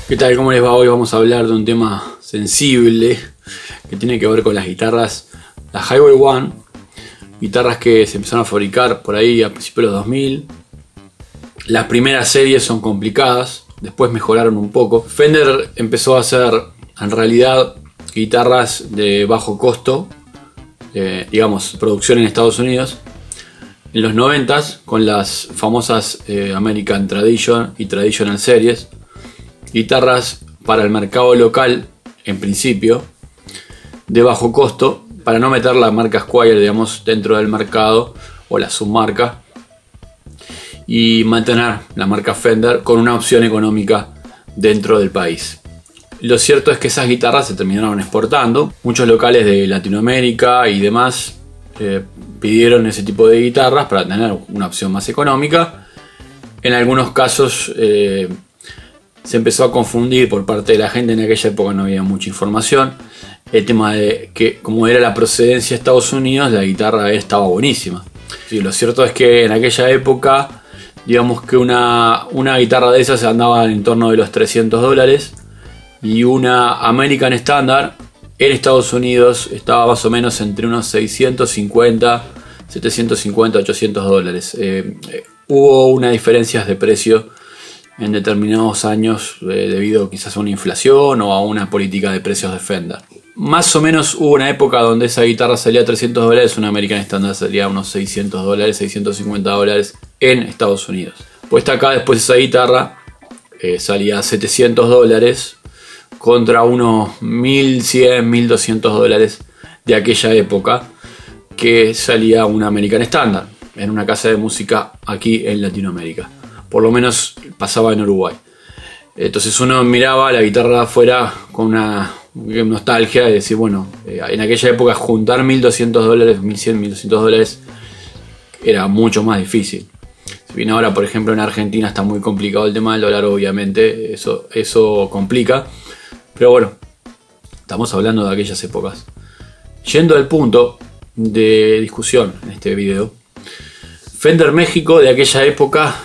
¿Qué tal? ¿Cómo les va? Hoy vamos a hablar de un tema sensible que tiene que ver con las guitarras, las Highway One, guitarras que se empezaron a fabricar por ahí a principios de los 2000. Las primeras series son complicadas, después mejoraron un poco. Fender empezó a hacer en realidad guitarras de bajo costo, digamos producción en Estados Unidos, en los 90s con las famosas American Tradition y Traditional Series. Guitarras para el mercado local, en principio, de bajo costo, para no meter la marca Squier, digamos, dentro del mercado o la submarca, y mantener la marca Fender con una opción económica dentro del país. Lo cierto es que esas guitarras se terminaron exportando. Muchos locales de Latinoamérica y demás pidieron ese tipo de guitarras para tener una opción más económica. En algunos casos se empezó a confundir por parte de la gente. En aquella época no había mucha información. El tema de que, como era la procedencia de Estados Unidos, la guitarra estaba buenísima. Sí, lo cierto es que en aquella época, digamos que una guitarra de esas andaba en torno de los $300, y una American Standard en Estados Unidos estaba más o menos entre unos 650, 750, $800. Hubo unas diferencias de precio en determinados años debido quizás a una inflación o a una política de precios de Fender. Más o menos hubo una época donde esa guitarra salía a $300, una American Standard salía a unos $600, $650 en Estados Unidos. Puesta acá después esa guitarra salía a $700 contra unos $1.100, $1.200 de aquella época que salía una American Standard en una casa de música aquí en Latinoamérica. Por lo menos pasaba en Uruguay. Entonces uno miraba la guitarra de afuera con una nostalgia de decir, bueno, en aquella época juntar $1.200, $1.100, $1.200 era mucho más difícil. Si bien ahora, por ejemplo, en Argentina está muy complicado el tema del dólar, obviamente, eso complica. Pero bueno, estamos hablando de aquellas épocas. Yendo al punto de discusión en este video, Fender México de aquella época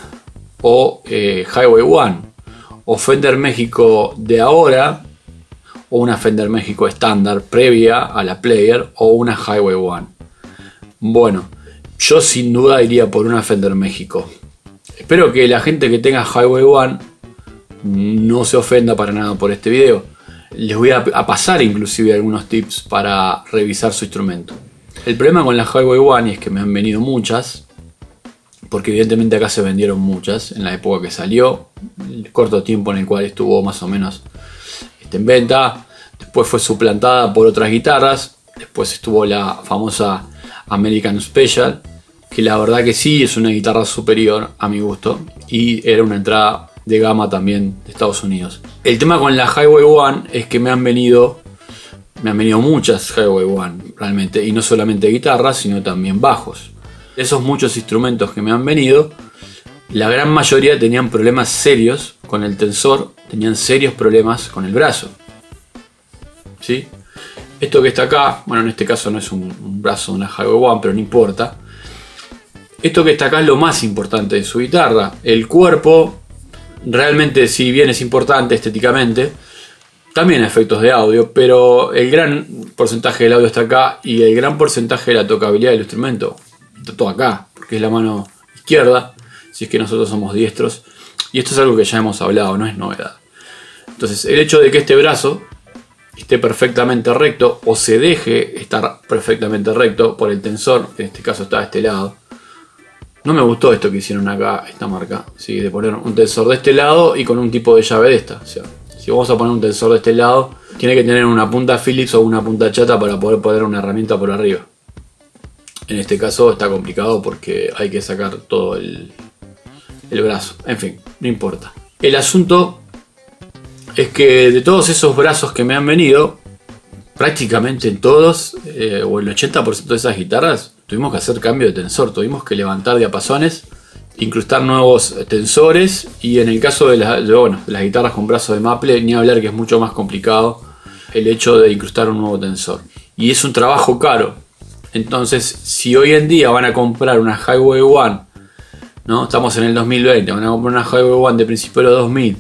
o Highway One, o Fender México de ahora, o una Fender México estándar previa a la Player, o una Highway One. Bueno, yo sin duda iría por una Fender México. Espero que la gente que tenga Highway One no se ofenda para nada por este video. Les voy a pasar inclusive algunos tips para revisar su instrumento. El problema con la Highway One es que me han venido muchas, porque evidentemente acá se vendieron muchas en la época que salió, el corto tiempo en el cual estuvo más o menos en venta. Después fue suplantada por otras guitarras. Después estuvo la famosa American Special, que la verdad que sí es una guitarra superior a mi gusto, y era una entrada de gama también de Estados Unidos. El tema con la Highway One es que me han venido muchas Highway One realmente, y no solamente guitarras sino también bajos. Esos muchos instrumentos que me han venido, la gran mayoría tenían problemas serios con el tensor, tenían serios problemas con el brazo. ¿Sí? Esto que está acá, bueno, en este caso no es un brazo de una Highway One, pero no importa. Esto que está acá es lo más importante de su guitarra. El cuerpo realmente, si bien es importante estéticamente, también efectos de audio, pero el gran porcentaje del audio está acá, y el gran porcentaje de la tocabilidad del instrumento está todo acá, porque es la mano izquierda, si es que nosotros somos diestros, y esto es algo que ya hemos hablado, no es novedad. Entonces, el hecho de que este brazo esté perfectamente recto, o se deje estar perfectamente recto por el tensor, que en este caso está de este lado. No me gustó esto que hicieron acá, esta marca, ¿sí? De poner un tensor de este lado y con un tipo de llave de esta. O sea, si vamos a poner un tensor de este lado, tiene que tener una punta Phillips o una punta chata para poder poner una herramienta por arriba. En este caso está complicado porque hay que sacar todo el brazo. En fin, no importa. El asunto es que de todos esos brazos que me han venido, prácticamente en todos, o el 80% de esas guitarras, tuvimos que hacer cambio de tensor, tuvimos que levantar diapasones, incrustar nuevos tensores, y en el caso de las guitarras con brazo de maple, ni hablar que es mucho más complicado el hecho de incrustar un nuevo tensor. Y es un trabajo caro. Entonces, si hoy en día van a comprar una Highway One, ¿no? Estamos en el 2020, van a comprar una Highway One de principio de los 2000,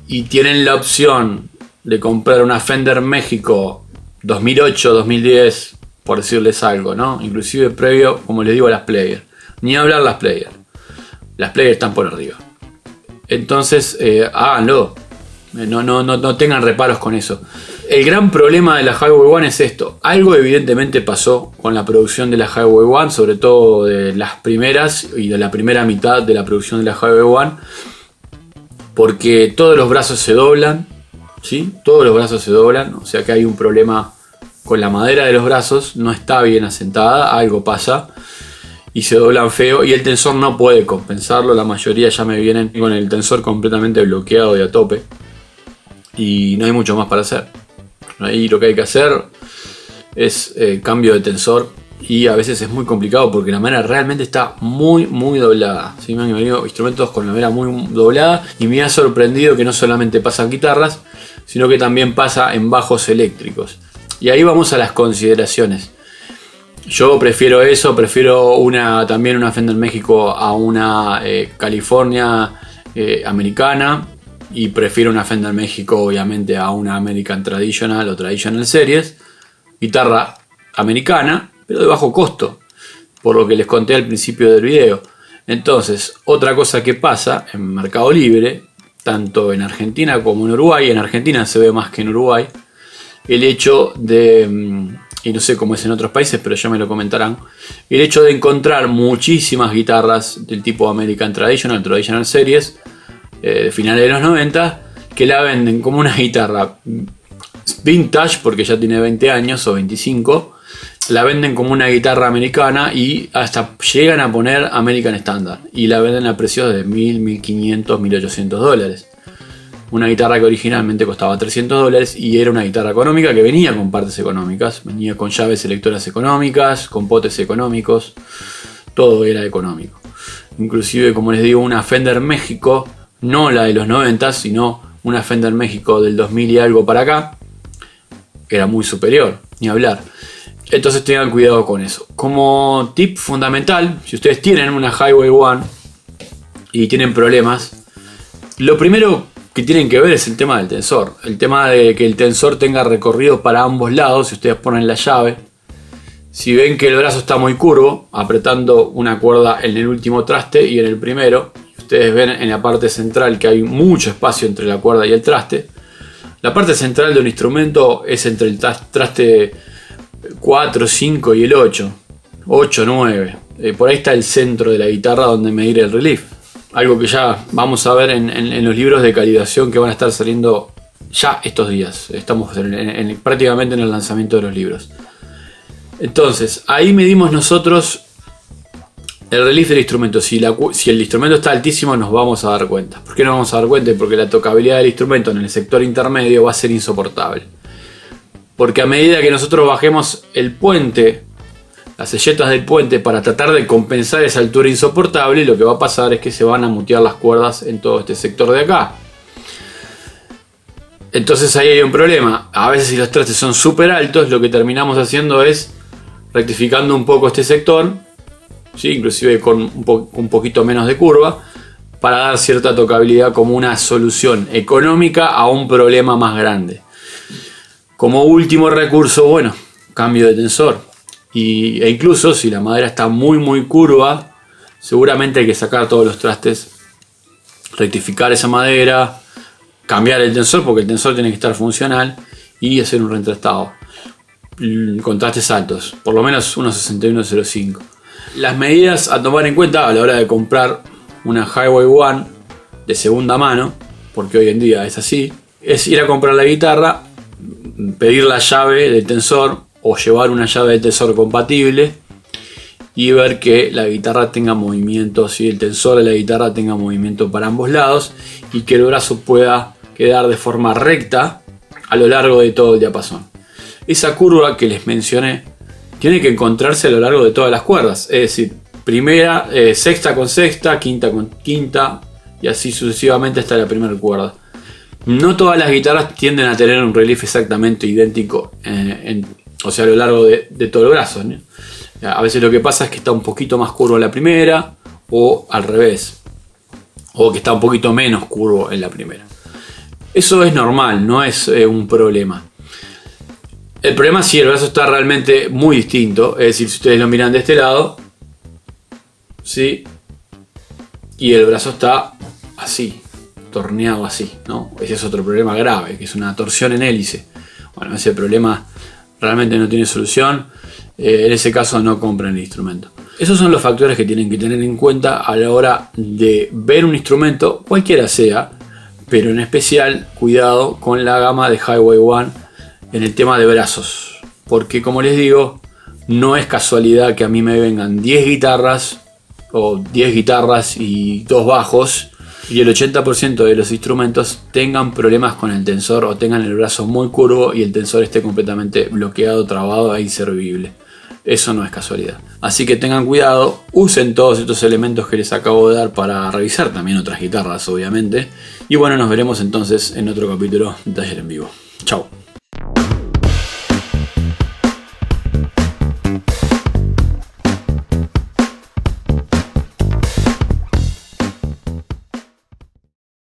y tienen la opción de comprar una Fender México 2008, 2010, por decirles algo, ¿no? Inclusive previo, como les digo, a las Player. Ni hablar las Player. Las Player están por arriba. Entonces, háganlo. No tengan reparos con eso. El gran problema de la Highway One es esto. Algo evidentemente pasó con la producción de la Highway One, sobre todo de las primeras y de la primera mitad de la producción de la Highway One, porque todos los brazos se doblan, ¿sí? Todos los brazos se doblan, o sea que hay un problema con la madera de los brazos, no está bien asentada, algo pasa y se doblan feo, y el tensor no puede compensarlo. La mayoría ya me vienen con el tensor completamente bloqueado y a tope, y no hay mucho más para hacer. Ahí lo que hay que hacer es cambio de tensor, y a veces es muy complicado porque la madera realmente está muy doblada, ¿sí? Me han venido instrumentos con la madera muy doblada, y me ha sorprendido que no solamente pasa en guitarras, sino que también pasa en bajos eléctricos. Y ahí vamos a las consideraciones. Yo prefiero eso, prefiero también una Fender México a una California americana, y prefiero una Fender México obviamente a una American Traditional o Traditional Series, guitarra americana pero de bajo costo, por lo que les conté al principio del video. Entonces, otra cosa que pasa en Mercado Libre, tanto en Argentina como en Uruguay, en Argentina se ve más que en Uruguay, el hecho de, y no sé cómo es en otros países, pero ya me lo comentarán, el hecho de encontrar muchísimas guitarras del tipo American Traditional, Traditional Series, de finales de los 90, que la venden como una guitarra vintage, porque ya tiene 20 años o 25, la venden como una guitarra americana, y hasta llegan a poner American Standard, y la venden a precios de $1.000, $1.500, $1.800. Una guitarra que originalmente costaba $300 y era una guitarra económica que venía con partes económicas, venía con llaves selectoras económicas, con potes económicos, todo era económico. Inclusive, como les digo, una Fender México, no la de los 90, sino una Fender México del 2000 y algo para acá, era muy superior, ni hablar. Entonces tengan cuidado con eso. Como tip fundamental, si ustedes tienen una Highway One y tienen problemas, lo primero que tienen que ver es el tema del tensor. El tema de que el tensor tenga recorrido para ambos lados. Si ustedes ponen la llave, si ven que el brazo está muy curvo, apretando una cuerda en el último traste y en el primero, ustedes ven en la parte central que hay mucho espacio entre la cuerda y el traste. La parte central de un instrumento es entre el traste 4, 5 y el 8, 8, 9. Por ahí está el centro de la guitarra donde medir el relief. Algo que ya vamos a ver en los libros de calibración que van a estar saliendo ya estos días. Estamos prácticamente en el lanzamiento de los libros. Entonces, ahí medimos nosotros el relief del instrumento. Si el instrumento está altísimo, nos vamos a dar cuenta. ¿Por qué nos vamos a dar cuenta? Porque la tocabilidad del instrumento en el sector intermedio va a ser insoportable. Porque a medida que nosotros bajemos el puente, las selletas del puente, para tratar de compensar esa altura insoportable, lo que va a pasar es que se van a mutear las cuerdas en todo este sector de acá. Entonces ahí hay un problema. A veces, si los trastes son súper altos, lo que terminamos haciendo es rectificando un poco este sector, ¿sí? Inclusive con un poquito menos de curva, para dar cierta tocabilidad como una solución económica a un problema más grande. Como último recurso, bueno, cambio de tensor. E incluso si la madera está muy curva, seguramente hay que sacar todos los trastes, rectificar esa madera, cambiar el tensor, porque el tensor tiene que estar funcional, y hacer un reentrastado con trastes altos, por lo menos 1.61, 1.05. Las medidas a tomar en cuenta a la hora de comprar una Highway One de segunda mano, porque hoy en día es así, es ir a comprar la guitarra, pedir la llave del tensor o llevar una llave de tensor compatible y ver que la guitarra tenga movimiento, si el tensor de la guitarra tenga movimiento para ambos lados, y que el brazo pueda quedar de forma recta a lo largo de todo el diapasón. Esa curva que les mencioné tiene que encontrarse a lo largo de todas las cuerdas, es decir, primera, sexta con sexta, quinta con quinta, y así sucesivamente hasta la primera cuerda. No todas las guitarras tienden a tener un relief exactamente idéntico, o sea, a lo largo de todo el brazo, ¿no? A veces lo que pasa es que está un poquito más curvo en la primera, o al revés, o que está un poquito menos curvo en la primera. Eso es normal, no es un problema. El problema es si el brazo está realmente muy distinto, es decir, si ustedes lo miran de este lado, ¿sí? Y el brazo está así, torneado así, ¿no? Ese es otro problema grave, que es una torsión en hélice. Bueno, ese problema realmente no tiene solución. En ese caso no compren el instrumento. Esos son los factores que tienen que tener en cuenta a la hora de ver un instrumento, cualquiera sea, pero en especial cuidado con la gama de Highway One en el tema de brazos, porque como les digo, no es casualidad que a mí me vengan 10 guitarras o 10 guitarras y 2 bajos y el 80% de los instrumentos tengan problemas con el tensor o tengan el brazo muy curvo y el tensor esté completamente bloqueado, trabado e inservible. Eso no es casualidad. Así que tengan cuidado, usen todos estos elementos que les acabo de dar para revisar también otras guitarras, obviamente. Y bueno, nos veremos entonces en otro capítulo de Taller en Vivo. Chao.